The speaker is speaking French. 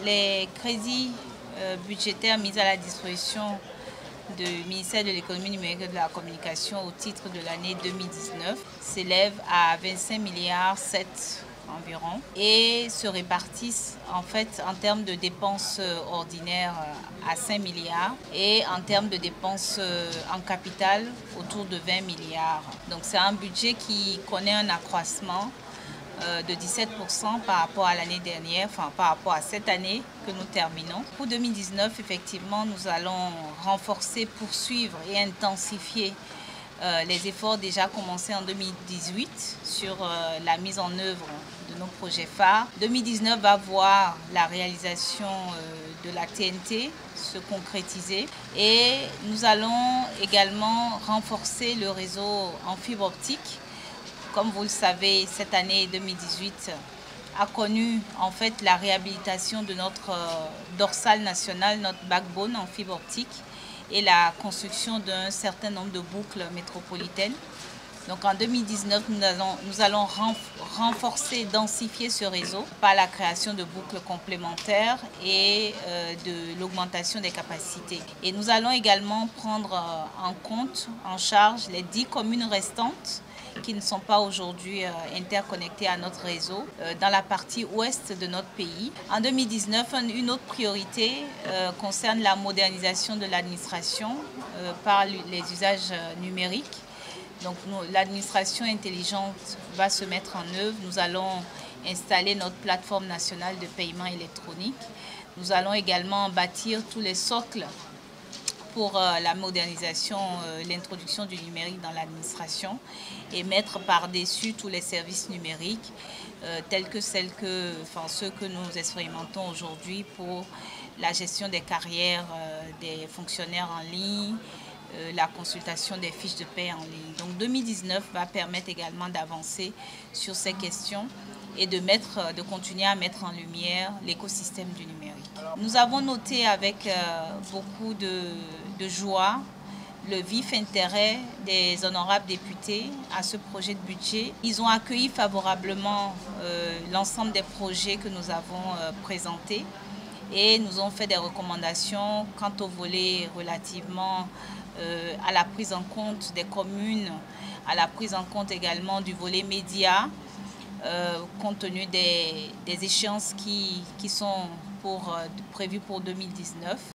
Les crédits budgétaires mis à la disposition du ministère de l'économie numérique et de la communication au titre de l'année 2019 s'élèvent à 25 milliards 7 environ et se répartissent en fait en termes de dépenses ordinaires à 5 milliards et en termes de dépenses en capital autour de 20 milliards. Donc c'est un budget qui connaît un accroissement de 17% par rapport à l'année dernière, enfin par rapport à cette année que nous terminons. Pour 2019, effectivement, nous allons renforcer, poursuivre et intensifier les efforts déjà commencés en 2018 sur la mise en œuvre de nos projets phares. 2019 va voir la réalisation de la TNT se concrétiser et nous allons également renforcer le réseau en fibre optique. Comme vous le savez, cette année 2018 a connu en fait la réhabilitation de notre dorsale nationale, notre backbone en fibre optique et la construction d'un certain nombre de boucles métropolitaines. Donc en 2019, nous allons renforcer, densifier ce réseau par la création de boucles complémentaires et de l'augmentation des capacités. Et nous allons également prendre en compte, en charge, les 10 communes restantes qui ne sont pas aujourd'hui interconnectés à notre réseau dans la partie ouest de notre pays. En 2019, une autre priorité concerne la modernisation de l'administration par les usages numériques. Donc l'administration intelligente va se mettre en œuvre. Nous allons installer notre plateforme nationale de paiement électronique. Nous allons également bâtir tous les socles pour la modernisation, l'introduction du numérique dans l'administration et mettre par-dessus tous les services numériques tels que ceux que nous expérimentons aujourd'hui pour la gestion des carrières des fonctionnaires en ligne, la consultation des fiches de paie en ligne. Donc 2019 va permettre également d'avancer sur ces questions et de continuer à mettre en lumière l'écosystème du numérique. Nous avons noté avec beaucoup de joie le vif intérêt des honorables députés à ce projet de budget. Ils ont accueilli favorablement l'ensemble des projets que nous avons présentés et nous ont fait des recommandations quant au volet relativement à la prise en compte des communes, à la prise en compte également du volet média, compte tenu des échéances qui sont prévues pour 2019.